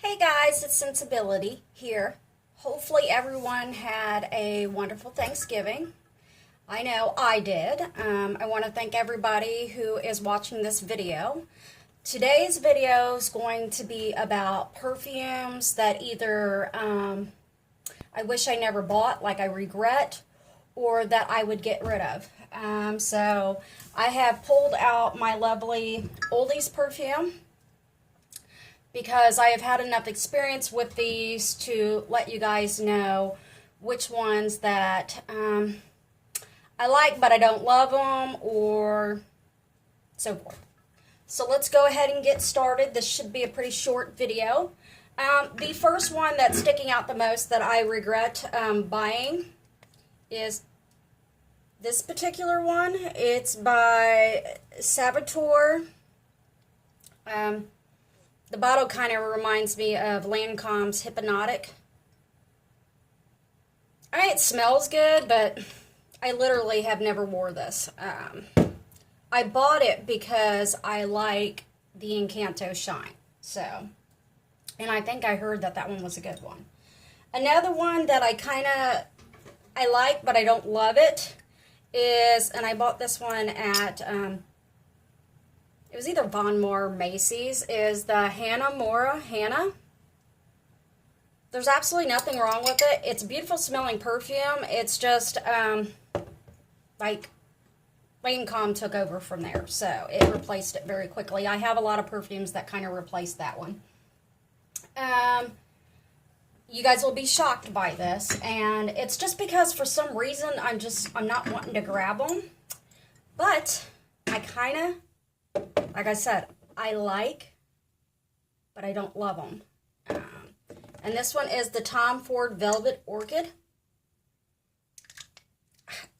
Hey guys, it's Sensibility here. Hopefully everyone had a wonderful Thanksgiving. I know I did. I want to thank everybody who is watching this video. Today's video is going to be about perfumes that either I wish I never bought, like I regret, or that I would get rid of. So I have pulled out my lovely oldies perfume, because I have had enough experience with these to let you guys know which ones that I like but I don't love them, or so forth. So let's go ahead and get started. This should be a pretty short video. The first one that's sticking out the most that I regret buying is this particular one. It's by Saboteur. The bottle kind of reminds me of Lancome's Hypnotic. It smells good, but I literally have never wore this. I bought it because I like the Encanto shine. So, and I think I heard that that one was a good one. Another one that I like, but I don't love it is, and I bought this one at, it was either Von Maur or Macy's, is the Hannah Mora Hannah. There's absolutely nothing wrong with it. It's a beautiful smelling perfume. It's just, like, Lancome took over from there, so it replaced it very quickly. I have a lot of perfumes that kind of replaced that one. You guys will be shocked by this, and it's just because for some reason I'm not wanting to grab them, but I kind of, like I said, I like, but I don't love them. And this one is the Tom Ford Velvet Orchid.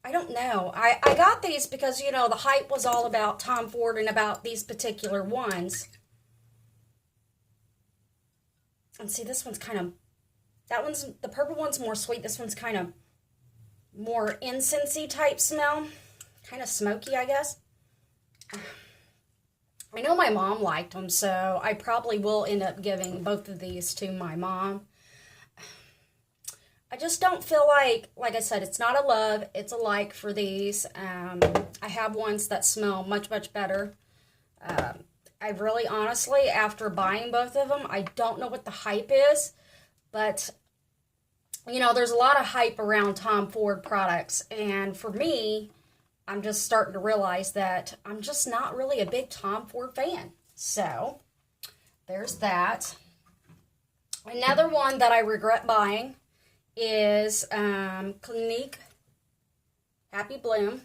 I don't know. I got these because, you know, the hype was all about Tom Ford and about these particular ones. And see, this one's kind of, the purple one's more sweet. This one's kind of more incensey type smell. Kind of smoky, I guess. I know my mom liked them, so I probably will end up giving both of these to my mom. I just don't feel like I said, it's not a love, it's a like for these. I have ones that smell much, much better. I really, honestly, after buying both of them, I don't know what the hype is, but, you know, there's a lot of hype around Tom Ford products, and for me, I'm just starting to realize that I'm just not really a big Tom Ford fan. So, there's that. Another one that I regret buying is Clinique Happy Bloom.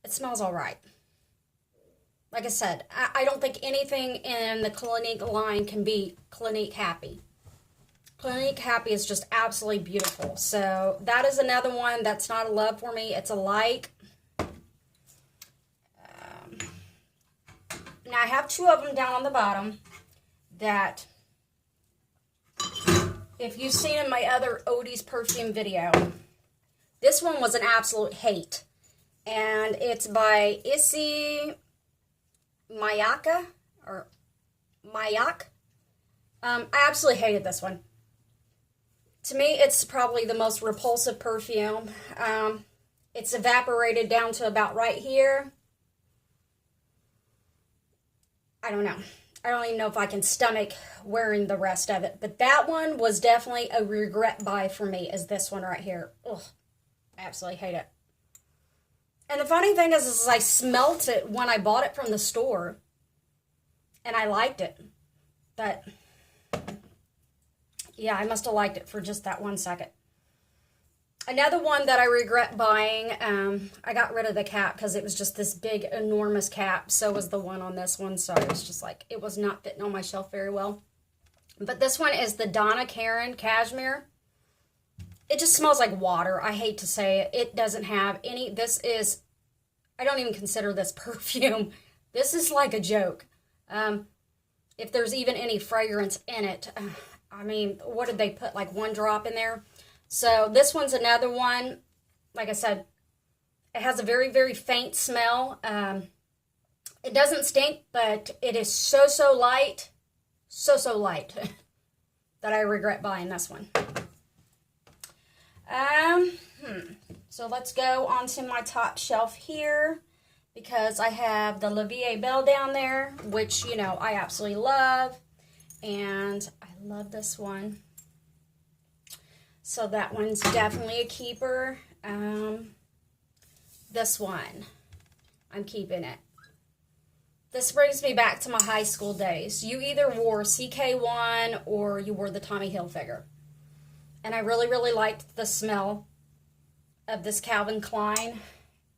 It smells alright. Like I said, I don't think anything in the Clinique line can beat Clinique Happy. Clinique Happy is just absolutely beautiful. So that is another one that's not a love for me. It's a like. Now I have two of them down on the bottom that, if you've seen in my other oldies perfume video, this one was an absolute hate. And it's by Issey Miyake, or Mayak. I absolutely hated this one. To me, it's probably the most repulsive perfume. It's evaporated down to about right here. I don't know. I don't even know if I can stomach wearing the rest of it. But that one was definitely a regret buy for me, is this one right here. Ugh, I absolutely hate it. And the funny thing is I smelt it when I bought it from the store. And I liked it. But yeah, I must have liked it for just that 1 second. Another one that I regret buying, I got rid of the cap because it was just this big, enormous cap. So was the one on this one. So I was just like, it was not fitting on my shelf very well. But this one is the Donna Karen Cashmere. It just smells like water. I hate to say it. It doesn't have any, I don't even consider this perfume. This is like a joke. If there's even any fragrance in it. I mean, what did they put? Like 1 drop in there? So this one's another one. Like I said, it has a very, very faint smell. It doesn't stink, but it is so, so light. so light that I regret buying this one. So let's go on to my top shelf here, because I have the La Vie Belle down there, which, you know, I absolutely love. And I love this one. So that one's definitely a keeper. This one, I'm keeping it. This brings me back to my high school days. You either wore CK1 or you wore the Tommy Hilfiger. And I really liked the smell of this Calvin Klein.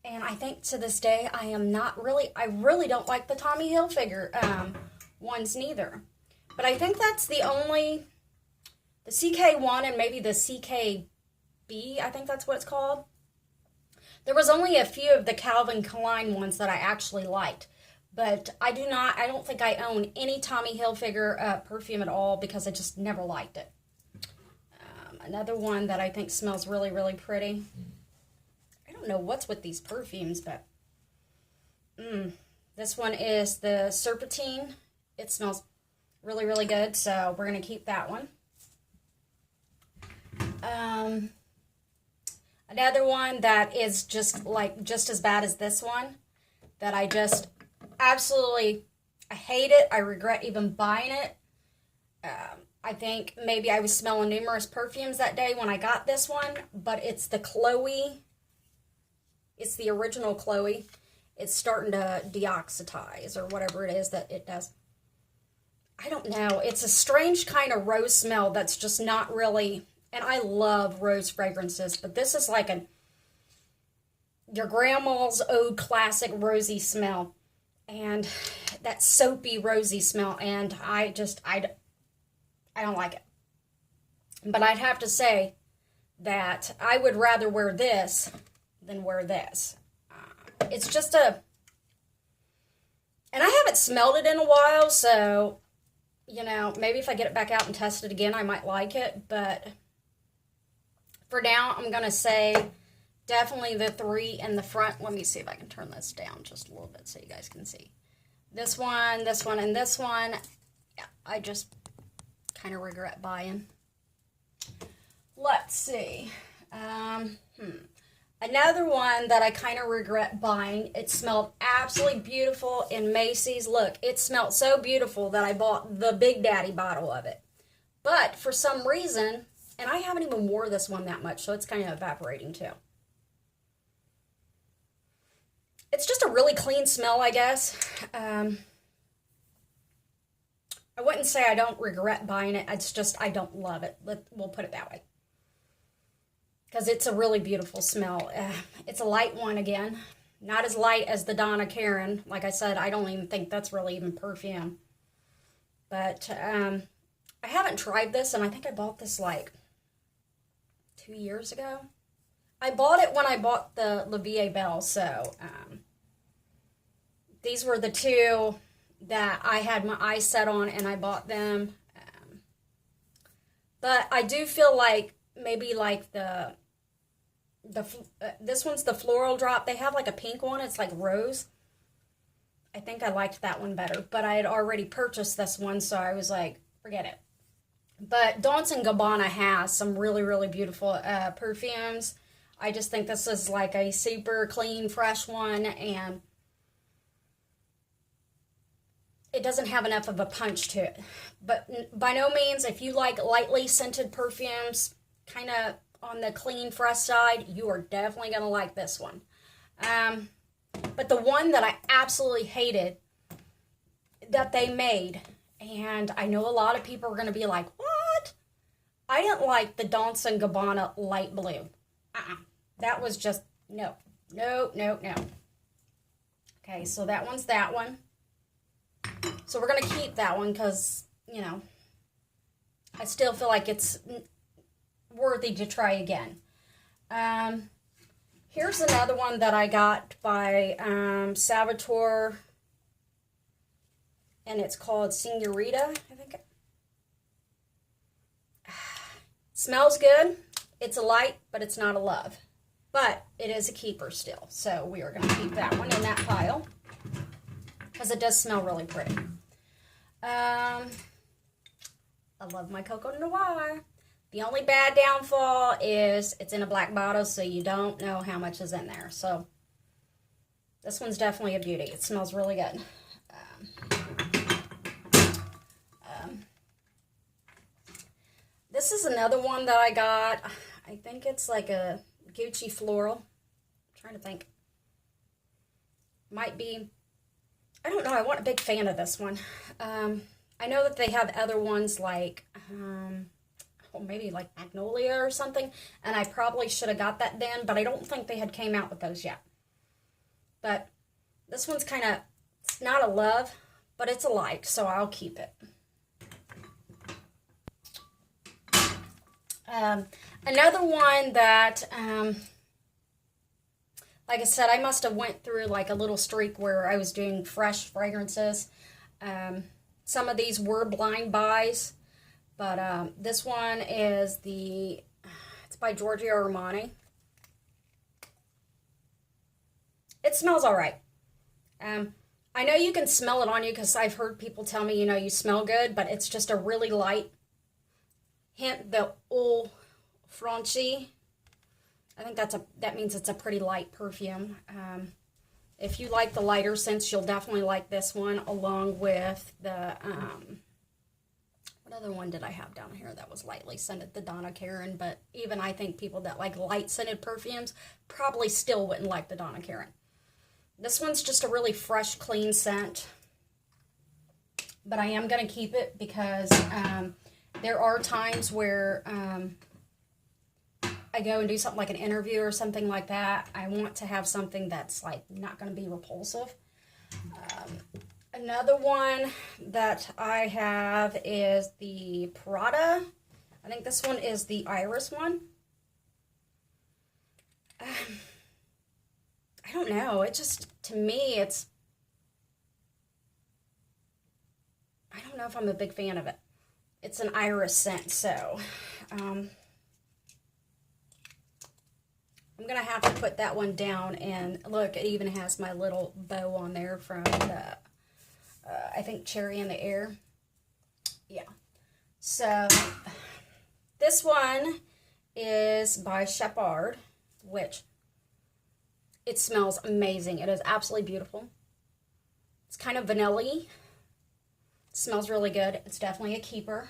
And I think to this day, I really don't like the Tommy Hilfiger ones neither. But I think that's the CK1 and maybe the CKB, I think that's what it's called. There was only a few of the Calvin Klein ones that I actually liked. But I don't think I own any Tommy Hilfiger perfume at all, because I just never liked it. Another one that I think smells really pretty. I don't know what's with these perfumes, but this one is the Serpentine. It smells really good, so we're going to keep that one. Another one that is just as bad as this one, that I just absolutely, I hate it. I regret even buying it. I think maybe I was smelling numerous perfumes that day when I got this one, but it's the Chloe. It's the original Chloe. It's starting to deoxitize or whatever it is that it does. I don't know. It's a strange kind of rose smell that's just not really, and I love rose fragrances, but this is like your grandma's old classic rosy smell. And that soapy rosy smell, and I don't like it. But I'd have to say that I would rather wear this than wear this. It's just and I haven't smelled it in a while, so, you know, maybe if I get it back out and test it again, I might like it. But for now, I'm going to say definitely the three in the front. Let me see if I can turn this down just a little bit so you guys can see. This one, and this one. Yeah, I just kind of regret buying. Let's see. Another one that I kind of regret buying. It smelled absolutely beautiful in Macy's. Look, it smelled so beautiful that I bought the Big Daddy bottle of it. But for some reason, and I haven't even wore this one that much, so it's kind of evaporating too. It's just a really clean smell, I guess. I wouldn't say I don't regret buying it. It's just I don't love it. We'll put it that way. Because it's a really beautiful smell. It's a light one again. Not as light as the Donna Karen. Like I said, I don't even think that's really even perfume. But I haven't tried this, and I think I bought this like 2 years ago. I bought it when I bought the La Vie Belle, so these were the two that I had my eyes set on, and I bought them. But I do feel like maybe like this one's the Floral Drop. They have like a pink one. It's like rose. I think I liked that one better, but I had already purchased this one, so I was like, forget it. But Dolce & Gabbana has some really beautiful perfumes. I just think this is like a super clean, fresh one, and it doesn't have enough of a punch to it. But by no means, if you like lightly scented perfumes, kind of on the clean, fresh side, you are definitely going to like this one. But the one that I absolutely hated that they made, and I know a lot of people are going to be like, what? I didn't like the Dolce & Gabbana light blue. That was just, no. Okay, so that one's that one. So we're going to keep that one because, you know, I still feel like it's worthy to try again. Here's another one that I got by Salvatore, and it's called Senorita, I think. Smells good. It's a light, but it's not a love. But it is a keeper still, so we are going to keep that one in that pile because it does smell really pretty. love my Coco Noir. The only bad downfall is it's in a black bottle, so you don't know how much is in there. So this one's definitely a beauty. It smells really good. This is another one that I got. I think it's like a Gucci floral. I'm trying to think. Might be, I don't know. I wasn't a big fan of this one. I know that they have other ones like, maybe like Magnolia or something. And I probably should have got that then, but I don't think they had came out with those yet. But this one's kind of, it's not a love, but it's a like, so I'll keep it. Another one that, like I said, I must have went through like a little streak where I was doing fresh fragrances. Some of these were blind buys, but this one is it's by Giorgio Armani. It smells all right. I know you can smell it on you because I've heard people tell me, you smell good, but it's just a really light hint, the Eau Franchi. I think that means it's a pretty light perfume. If you like the lighter scents, you'll definitely like this one, along with the, what other one did I have down here that was lightly scented? The Donna Karen, but even I think people that like light scented perfumes probably still wouldn't like the Donna Karen. This one's just a really fresh, clean scent, but I am going to keep it because there are times where I go and do something like an interview or something like that. I want to have something that's like not going to be repulsive. Another one that I have is the Prada. I think this one is the Iris one. I don't know. It just, to me, it's, I don't know if I'm a big fan of it. It's an iris scent, so I'm going to have to put that one down. And look, it even has my little bow on there from the, I think, Cherry in the Air. Yeah. So this one is by Shepard, which it smells amazing. It is absolutely beautiful. It's kind of vanilla-y. Smells really good. It's definitely a keeper.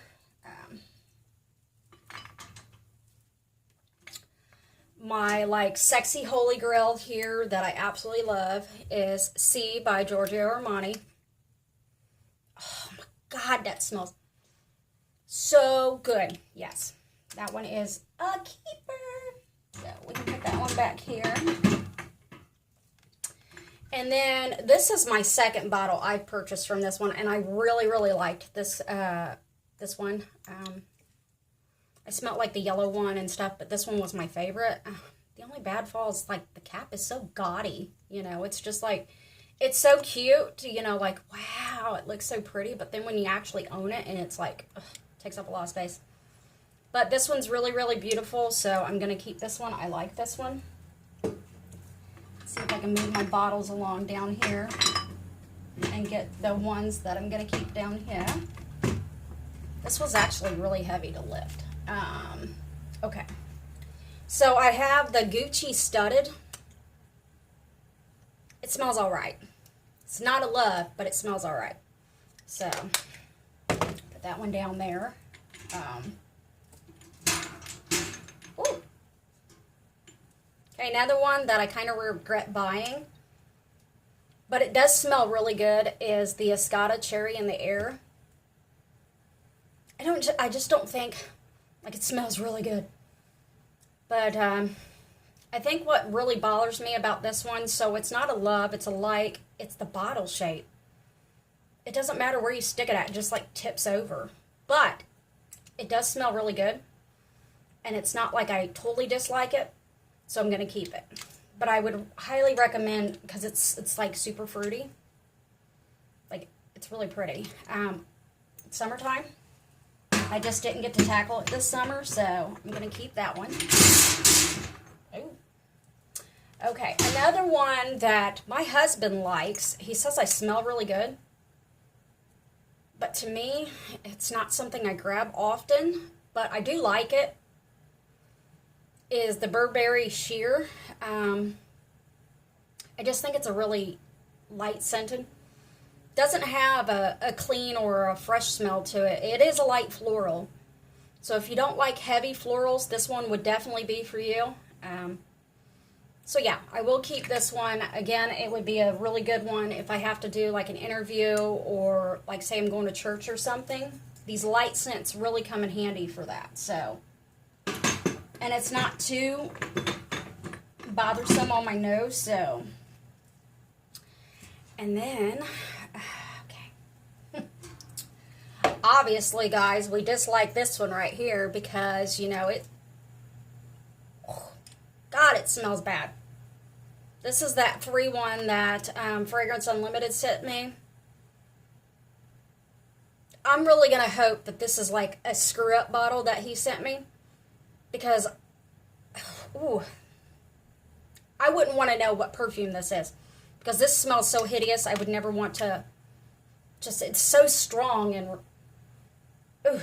My like sexy holy grail here that I absolutely love is C by Giorgio Armani. Oh my God, that smells so good. Yes, that one is a keeper. So we can put that one back here. And then this is my second bottle I've purchased from this one, and I really, really liked this this one. I smelled like the yellow one and stuff, but this one was my favorite. The only bad fall is like the cap is so gaudy, it's just like, it's so cute, like, wow, it looks so pretty, but then when you actually own it, and it's like, ugh, takes up a lot of space. But this one's really, really beautiful, so I'm going to keep this one. I like this one. See if I can move my bottles along down here and get the ones that I'm going to keep down here. This was actually really heavy to lift. Okay. So I have the Gucci Studded. It smells all right. It's not a love, but it smells all right. So put that one down there. Ooh. Okay, another one that I kind of regret buying, but it does smell really good, is the Escada Cherry in the Air. I just don't think, like, it smells really good. But I think what really bothers me about this one, so it's not a love, it's a like, it's the bottle shape. It doesn't matter where you stick it at, it just like tips over. But it does smell really good, and it's not like I totally dislike it. So I'm going to keep it. But I would highly recommend, because it's like super fruity. Like, it's really pretty. It's summertime. I just didn't get to tackle it this summer, so I'm going to keep that one. Ooh. Okay, another one that my husband likes. He says I smell really good. but to me, it's not something I grab often, but I do like it, is the Burberry Sheer. I just think it's a really light scented. Doesn't have a clean or a fresh smell to it. It is a light floral. So if you don't like heavy florals, this one would definitely be for you. So yeah, I will keep this one. Again, it would be a really good one if I have to do like an interview or like say I'm going to church or something. These light scents really come in handy for that. So, and it's not too bothersome on my nose. So, and then, okay. Obviously, guys, we dislike this one right here because, you know, God, it smells bad. This is that free one that Fragrance Unlimited sent me. I'm really going to hope that this is like a screw-up bottle that he sent me. Because, ooh, I wouldn't want to know what perfume this is. Because this smells so hideous, I would never want to just, it's so strong and, ooh.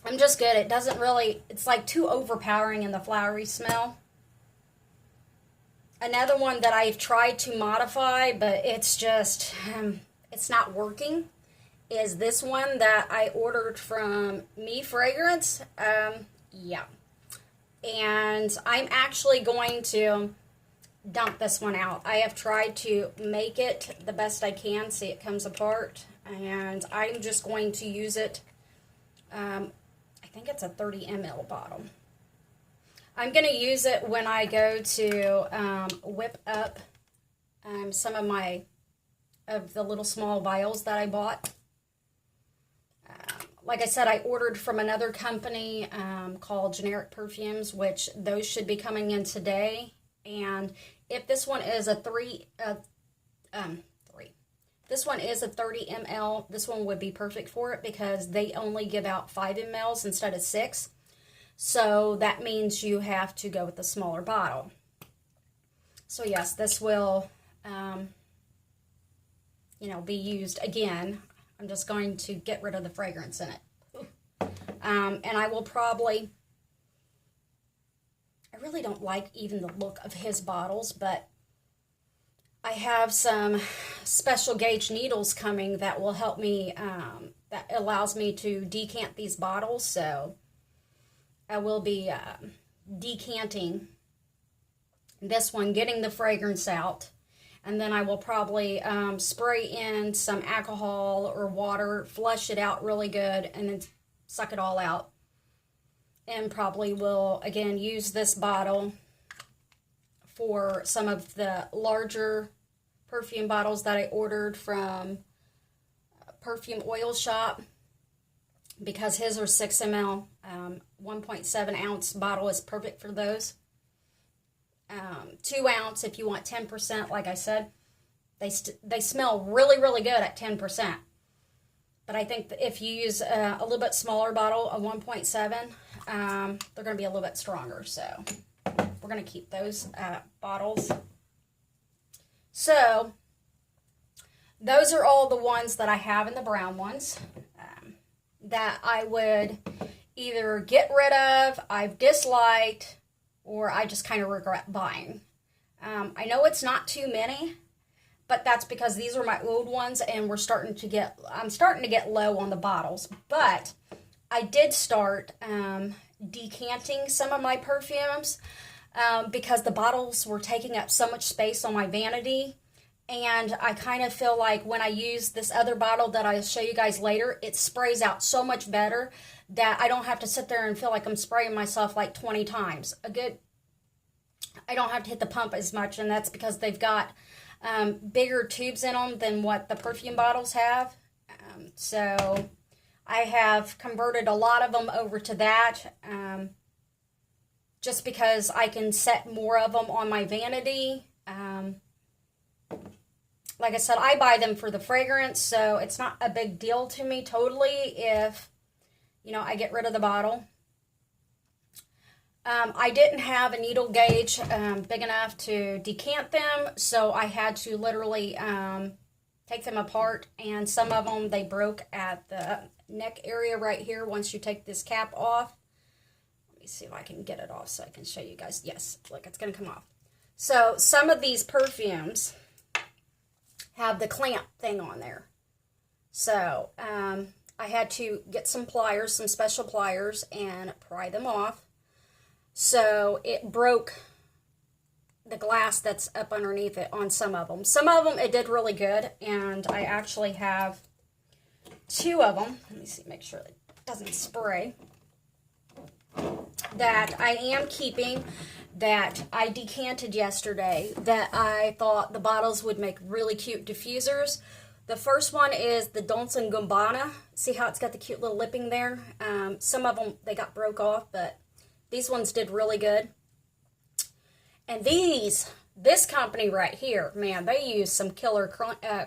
I'm just good. It doesn't really, it's like too overpowering in the flowery smell. Another one that I've tried to modify, but it's just, it's not working, is this one that I ordered from Me Fragrance. Yeah. And I'm actually going to dump this one out. I have tried to make it the best I can. See, it comes apart. And I'm just going to use it. I think it's a 30 ml bottle. I'm going to use it when I go to whip up some of the little small vials that I bought. Like I said, I ordered from another company called Generic Perfumes, which those should be coming in today. And if this one is a this one is a 30 ml. This one would be perfect for it because they only give out 5 mls instead of 6. So that means you have to go with the smaller bottle. So yes, this will, you know, be used again. I'm just going to get rid of the fragrance in it. And I will probably, I really don't like even the look of his bottles, but I have some special gauge needles coming that will help me, that allows me to decant these bottles. So I will be decanting this one, getting the fragrance out. And then I will probably spray in some alcohol or water, flush it out really good, and then suck it all out. And probably will, again, use this bottle for some of the larger perfume bottles that I ordered from Perfume Oil Shop, because his are 6 ml. 1.7 ounce bottle is perfect for those. 2 ounce if you want 10%, like I said. They smell really, really good at 10%. But I think that if you use a little bit smaller bottle, a 1.7, they're going to be a little bit stronger. So we're going to keep those bottles. So those are all the ones that I have in the brown ones that I would either get rid of, I've disliked, or I just kind of regret buying. I know it's not too many, but that's because these are my old ones and I'm starting to get low on the bottles. But I did start decanting some of my perfumes because the bottles were taking up so much space on my vanity. And I kind of feel like when I use this other bottle that I'll show you guys later, it sprays out so much better that I don't have to sit there and feel like I'm spraying myself like 20 times. I don't have to hit the pump as much, and that's because they've got bigger tubes in them than what the perfume bottles have. So I have converted a lot of them over to that just because I can set more of them on my vanity. Like I said, I buy them for the fragrance, so it's not a big deal to me totally if, you know, I get rid of the bottle. I didn't have a needle gauge big enough to decant them, so I had to literally take them apart, and some of them, they broke at the neck area right here once you take this cap off. Let me see if I can get it off so I can show you guys. Yes, look, it's going to come off. So some of these perfumes have the clamp thing on there. So I had to get some pliers, some special pliers, and pry them off. So it broke the glass that's up underneath it on some of them. Some of them, it did really good, and I actually have 2 of them. Let me see, make sure it doesn't spray. That I am keeping, that I decanted yesterday, that I thought the bottles would make really cute diffusers. The first one is the Dolce & Gabbana. See how it's got the cute little lipping there? Some of them, they got broke off, but these ones did really good. And this company right here, man, they use some killer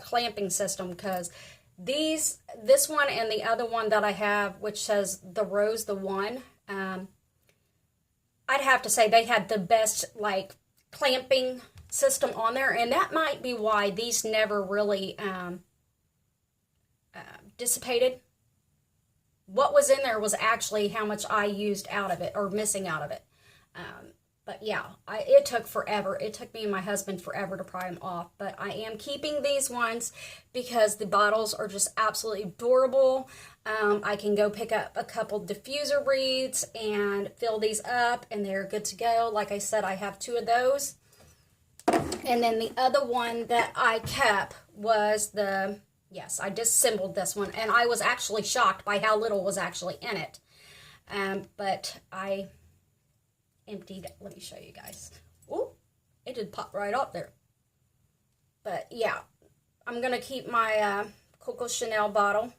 clamping system, because this one and the other one that I have, which says the Rose the One, I'd have to say they had the best, like, clamping system on there, and that might be why these never really dissipated. What was in there was actually how much I used out of it, or missing out of it. But yeah, it took forever. It took me and my husband forever to pry them off. But I am keeping these ones because the bottles are just absolutely adorable. I can go pick up a couple diffuser wreaths and fill these up, and they're good to go. Like I said, I have 2 of those. And then the other one that I kept was yes, I disassembled this one. And I was actually shocked by how little was actually in it. But I emptied it. Let me show you guys. Ooh, it did pop right up there. But yeah, I'm going to keep my Coco Chanel bottle.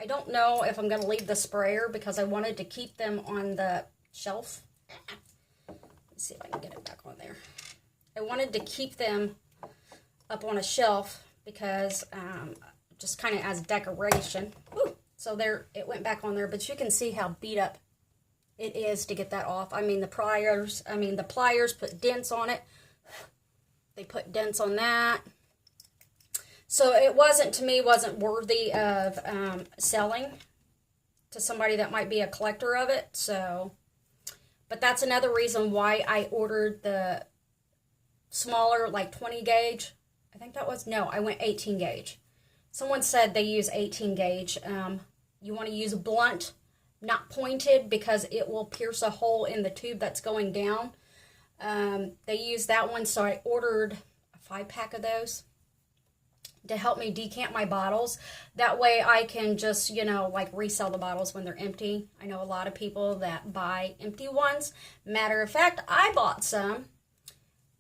I don't know if I'm going to leave the sprayer because I wanted to keep them on the shelf. Let's see if I can get it back on there. I wanted to keep them up on a shelf because just kind of as decoration. Ooh, so there, it went back on there, but you can see how beat up it is to get that off. I mean, the pliers put dents on it. They put dents on that. So it wasn't, to me, wasn't worthy of selling to somebody that might be a collector of it. So, but that's another reason why I ordered the smaller, like 20 gauge. I think that was, no, I went 18 gauge. Someone said they use 18 gauge. You want to use blunt, not pointed, because it will pierce a hole in the tube that's going down. They use that one, so I ordered a 5-pack of those to help me decant my bottles. That way I can just, like resell the bottles when they're empty. I know a lot of people that buy empty ones. Matter of fact, I bought some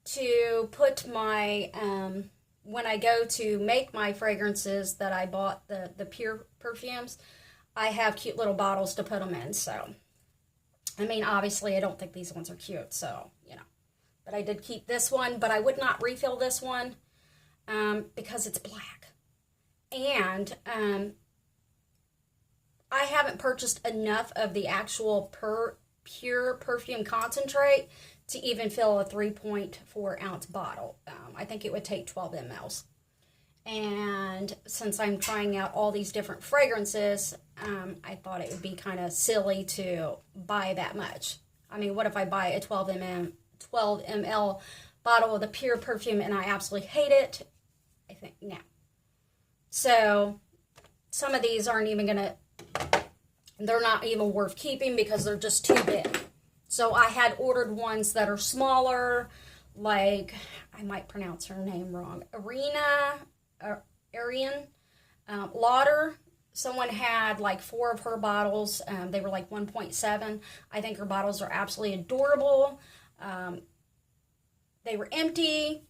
to put my, when I go to make my fragrances that I bought, the pure perfumes, I have cute little bottles to put them in. So, I mean, obviously I don't think these ones are cute, so, but I did keep this one, but I would not refill this one because it's black. And I haven't purchased enough of the actual pure perfume concentrate to even fill a 3.4 ounce bottle. I think it would take 12 mLs. And since I'm trying out all these different fragrances, I thought it would be kind of silly to buy that much. I mean, what if I buy a 12 ml bottle of the pure perfume and I absolutely hate it? I think, no. So, some of these aren't even they're not even worth keeping because they're just too big. So, I had ordered ones that are smaller, like, I might pronounce her name wrong, Arian Lauder. Someone had like 4 of her bottles. They were like 1.7. I think her bottles are absolutely adorable. They were empty.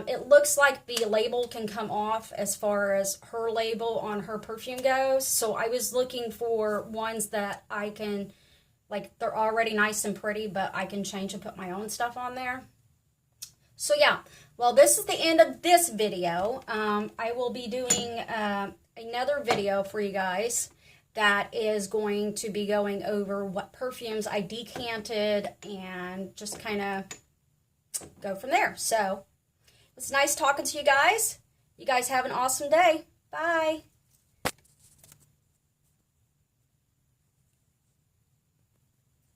It looks like the label can come off as far as her label on her perfume goes. So I was looking for ones that I can, like, they're already nice and pretty, but I can change and put my own stuff on there. So yeah, well, this is the end of this video. I will be doing another video for you guys that is going to be going over what perfumes I decanted and just kind of go from there. So, it's nice talking to you guys. You guys have an awesome day. Bye.